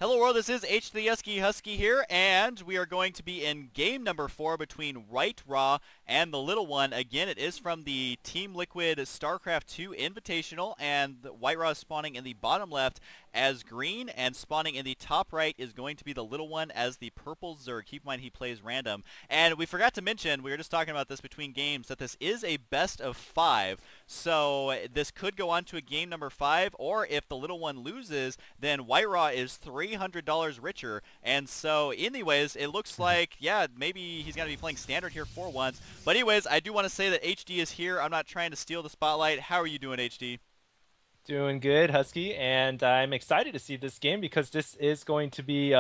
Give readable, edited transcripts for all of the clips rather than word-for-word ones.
Hello world, this is Husky here, and we are going to be in game number 4 between WhiteRa and TheLittleOne. Again, it is from the Team Liquid Starcraft 2 Invitational, and WhiteRa is spawning in the bottom left as green, and spawning in the top right is going to be TheLittleOne as the purple Zerg. Keep in mind he plays random. And we forgot to mention, we were just talking about this between games, that this is a best of 5. So this could go on to a game number 5, or if TheLittleOne loses, then WhiteRa is $300 richer. And so anyways, it looks like, yeah, maybe he's going to be playing standard here for once. But anyways, I do want to say that HD is here. I'm not trying to steal the spotlight. How are you doing, HD? Doing good, Husky, and I'm excited to see this game because this is going to be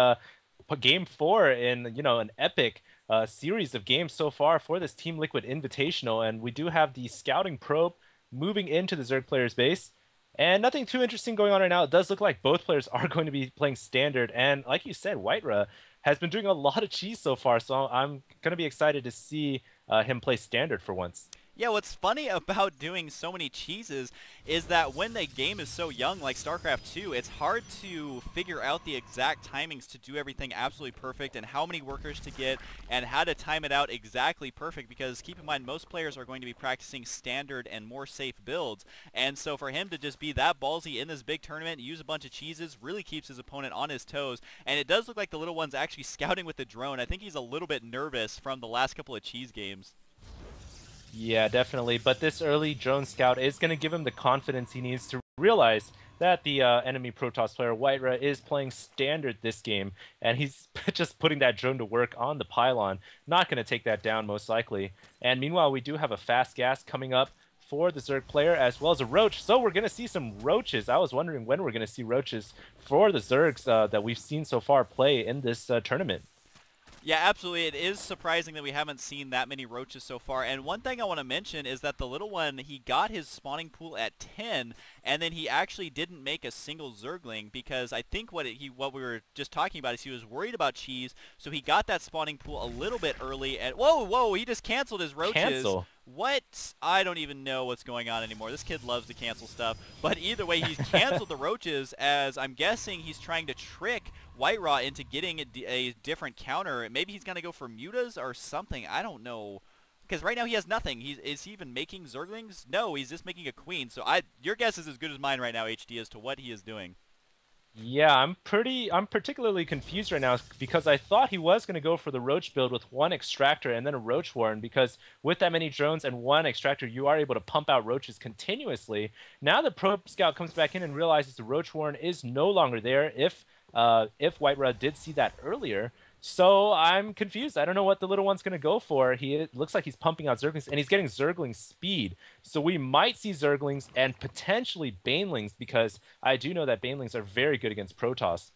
game 4 in an epic series of games so far for this Team Liquid Invitational, and we do have the scouting probe moving into the Zerg player's base, and nothing too interesting going on right now. It does look like both players are going to be playing standard, and like you said, WhiteRa has been doing a lot of cheese so far, so I'm going to be excited to see him play standard for once. Yeah, what's funny about doing so many cheeses is that when the game is so young, like StarCraft 2, it's hard to figure out the exact timings to do everything absolutely perfect and how many workers to get and how to time it out exactly perfect, because keep in mind most players are going to be practicing standard and more safe builds, and so for him to just be that ballsy in this big tournament, use a bunch of cheeses, really keeps his opponent on his toes. And it does look like TheLittleOne's actually scouting with the drone. I think he's a little bit nervous from the last couple of cheese games. Yeah, definitely. But this early drone scout is going to give him the confidence he needs to realize that the enemy Protoss player, WhiteRa, is playing standard this game. And he's just putting that drone to work on the pylon. Not going to take that down, most likely. And meanwhile, we do have a fast gas coming up for the Zerg player, as well as a roach. So we're going to see some roaches. I was wondering when we're going to see roaches for the Zergs that we've seen so far play in this tournament. Yeah, absolutely. It is surprising that we haven't seen that many roaches so far. And one thing I want to mention is that TheLittleOne, he got his spawning pool at 10, and then he actually didn't make a single Zergling, because I think what we were just talking about is he was worried about cheese, so he got that spawning pool a little bit early. And whoa, he just canceled his roaches. Cancel. What? I don't even know what's going on anymore. This kid loves to cancel stuff. But either way, he's canceled the roaches, as I'm guessing he's trying to trick WhiteRa into getting a different counter. Maybe he's going to go for mutas or something. I don't know. Because right now he has nothing. Is he even making Zerglings? No, he's just making a queen. So your guess is as good as mine right now, HD, as to what he is doing. Yeah, I'm particularly confused right now because I thought he was going to go for the roach build with one extractor and then a roach warren, because with that many drones and one extractor, you are able to pump out roaches continuously. Now the probe scout comes back in and realizes the roach warren is no longer there if WhiteRa did see that earlier. So I'm confused. I don't know what the TheLittleOne's going to go for. It looks like he's pumping out Zerglings, and he's getting Zergling speed. So we might see Zerglings and potentially Banelings, because I do know that Banelings are very good against Protoss.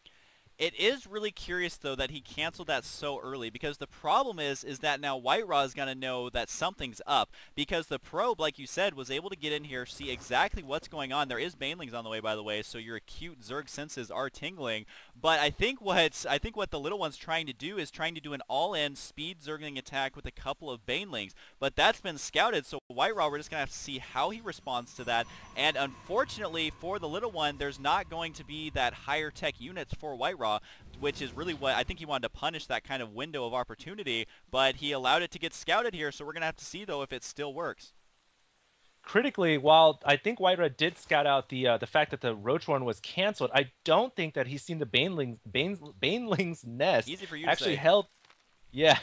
It is really curious, though, that he canceled that so early, because the problem is that now WhiteRa is going to know that something's up, because the probe, like you said, was able to get in here, see exactly what's going on. There is Banelings on the way, by the way, so your acute Zerg senses are tingling. But I think what TheLittleOne's trying to do is trying to do an all-in speed Zergling attack with a couple of Banelings. But that's been scouted, so WhiteRa, we're just going to have to see how he responds to that. And unfortunately for TheLittleOne, there's not going to be that higher tech units for WhiteRa, which is really what I think he wanted to punish, that kind of window of opportunity, but he allowed it to get scouted here, so we're going to have to see, though, if it still works. Critically, while I think WhiteRa did scout out the fact that the roach warren was canceled, I don't think that he's seen the Baneling's nest. Easy for you to actually say. held. Yeah,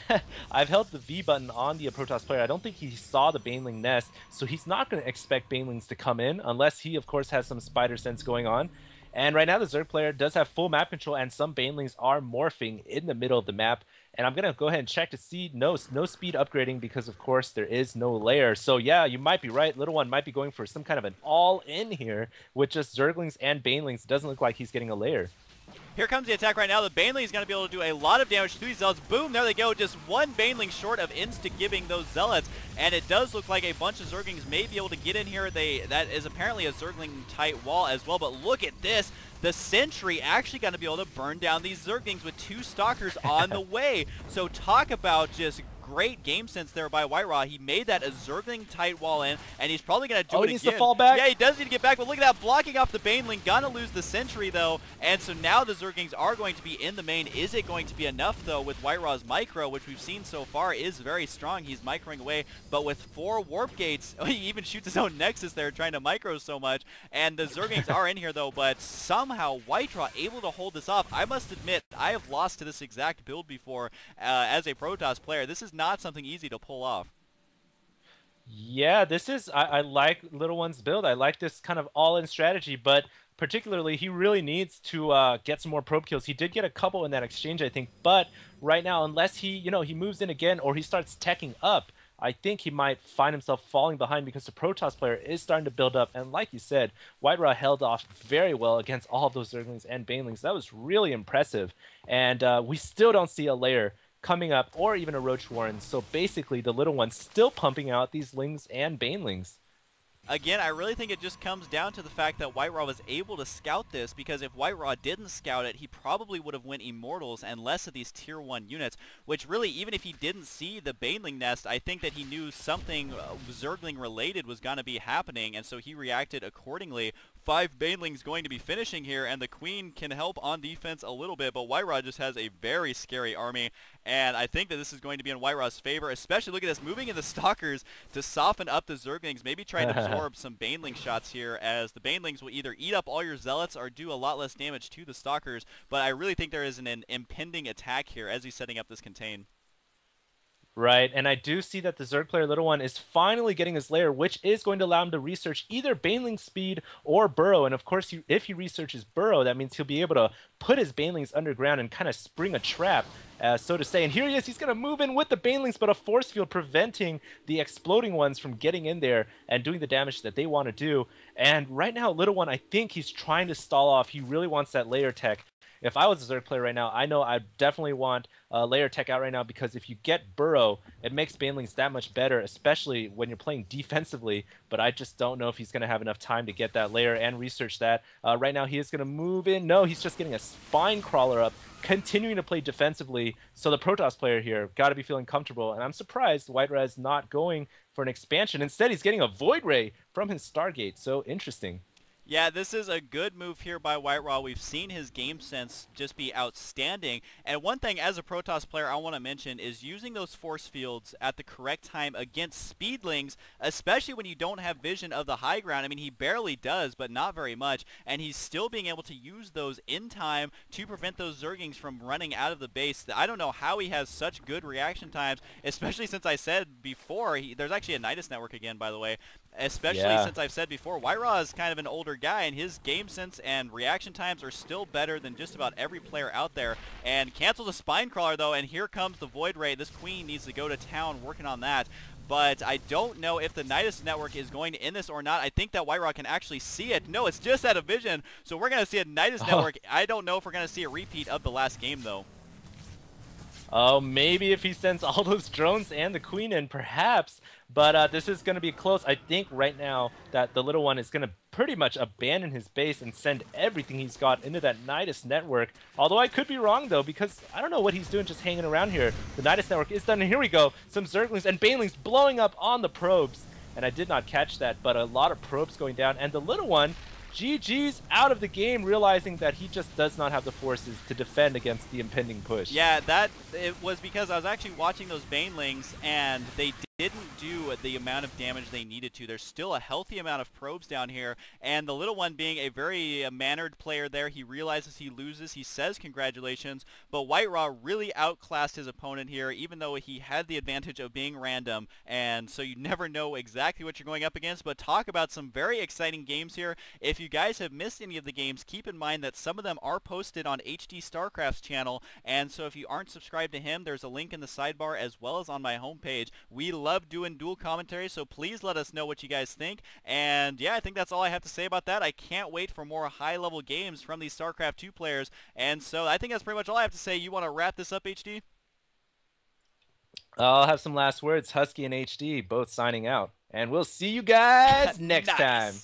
I've held the V button on the Protoss player. I don't think he saw the Baneling nest, so he's not going to expect Banelings to come in unless he, of course, has some spider sense going on. And right now, the Zerg player does have full map control, and some Banelings are morphing in the middle of the map. And I'm going to go ahead and check to see no speed upgrading, because, of course, there is no layer. So, yeah, you might be right. TheLittleOne might be going for some kind of an all-in here with just Zerglings and Banelings. It doesn't look like he's getting a layer. Here comes the attack right now. The Baneling is going to be able to do a lot of damage to these Zealots. Boom, there they go. Just one Baneling short of insta-giving those Zealots. And it does look like a bunch of Zerglings may be able to get in here. That is apparently a Zergling-tight wall as well. But look at this. The Sentry actually going to be able to burn down these Zerglings with 2 Stalkers on the way. So talk about just great game sense there by WhiteRa. He made that a Zergling tight wall in, and he's probably going to do it he again. needs to fall back. Yeah, he does need to get back, but look at that, blocking off the Baneling. Gonna lose the Sentry, though, and so now the Zerglings are going to be in the main. Is it going to be enough, though, with WhiteRa's micro, which we've seen so far is very strong. He's microing away, but with 4 warp gates, he even shoots his own Nexus there, trying to micro so much, and the Zerglings are in here, though, but somehow WhiteRa able to hold this off. I must admit, I have lost to this exact build before as a Protoss player. This is not something easy to pull off. Yeah, this is, I like LittleOne's build. I like this kind of all-in strategy, but particularly he really needs to get some more probe kills. He did get a couple in that exchange, I think, but right now, unless he, he moves in again or he starts teching up, I think he might find himself falling behind because the Protoss player is starting to build up. And like you said, WhiteRa held off very well against all of those Zerglings and Banelings. That was really impressive. And we still don't see a layer coming up or even a Roach Warren. So basically, the LittleOne's still pumping out these Lings and Banelings. Again, I really think it just comes down to the fact that WhiteRa was able to scout this, because if WhiteRa didn't scout it, he probably would have went Immortals and less of these Tier 1 units, which really, even if he didn't see the Baneling nest, I think that he knew something Zergling related was going to be happening, and so he reacted accordingly. 5 Banelings going to be finishing here, and the Queen can help on defense a little bit, but WhiteRa just has a very scary army, and I think that this is going to be in WhiteRa's favor, especially, look at this, moving in the Stalkers to soften up the Zerglings, maybe try to absorb some Baneling shots here, as the Banelings will either eat up all your Zealots or do a lot less damage to the Stalkers, but I really think there is an impending attack here as he's setting up this contain. Right, and I do see that the Zerg player LittleOne is finally getting his lair, which is going to allow him to research either Baneling speed or Burrow. And of course, if he researches Burrow, that means he'll be able to put his Banelings underground and kind of spring a trap, so to say. And here he is, he's going to move in with the Banelings, but a force field preventing the exploding ones from getting in there and doing the damage that they want to do. And right now, LittleOne, I think he's trying to stall off. He really wants that layer tech. If I was a Zerg player right now, I know I definitely want layer tech out right now, because if you get Burrow, it makes Banelings that much better, especially when you're playing defensively, but I just don't know if he's going to have enough time to get that layer and research that. Right now, he is going to move in. No, he's just getting a spine crawler up, continuing to play defensively, so the Protoss player here got to be feeling comfortable, and I'm surprised WhiteRa is not going for an expansion. Instead, he's getting a Void Ray from his Stargate, so interesting. Yeah, this is a good move here by WhiteRa. We've seen his game sense just be outstanding. And one thing as a Protoss player I want to mention is using those force fields at the correct time against Speedlings, especially when you don't have vision of the high ground. I mean, he barely does, but not very much. And he's still being able to use those in time to prevent those Zerglings from running out of the base. I don't know how he has such good reaction times, especially since I said before, there's actually a Nidus network again, by the way. Especially since I've said before, WhiteRa is kind of an older guy, and his game sense and reaction times are still better than just about every player out there. And cancels a spine crawler, though, and here comes the Void Ray. This Queen needs to go to town working on that. But I don't know if the Nidus network is going to end this or not. I think that WhiteRa can actually see it. No, it's just out of vision, so we're going to see a Nidus network. I don't know if we're going to see a repeat of the last game, though. Oh, maybe if he sends all those drones and the Queen in, perhaps. But this is going to be close. I think right now that the LittleOne is going to pretty much abandon his base and send everything he's got into that Nidus network. Although I could be wrong, though, because I don't know what he's doing just hanging around here. The Nidus network is done, and here we go. Some Zerglings and Banelings blowing up on the probes. And I did not catch that, but a lot of probes going down. And the LittleOne, GG's out of the game, realizing that he just does not have the forces to defend against the impending push. Yeah, it was because I was actually watching those Banelings, and they didn't do the amount of damage they needed to. There's still a healthy amount of probes down here, and the LittleOne, being a very mannered player there, he realizes he loses. He says congratulations, but WhiteRa really outclassed his opponent here, even though he had the advantage of being random, and so you never know exactly what you're going up against. But talk about some very exciting games here. If you guys have missed any of the games, keep in mind that some of them are posted on HD Starcraft's channel, and so if you aren't subscribed to him, there's a link in the sidebar as well as on my homepage. We love doing dual commentary, so please let us know what you guys think. And yeah, I think that's all I have to say about that. I can't wait for more high-level games from these StarCraft 2 players, and so I think that's pretty much all I have to say. You want to wrap this up, HD? I'll have some last words. Husky and HD both signing out, and we'll see you guys next time.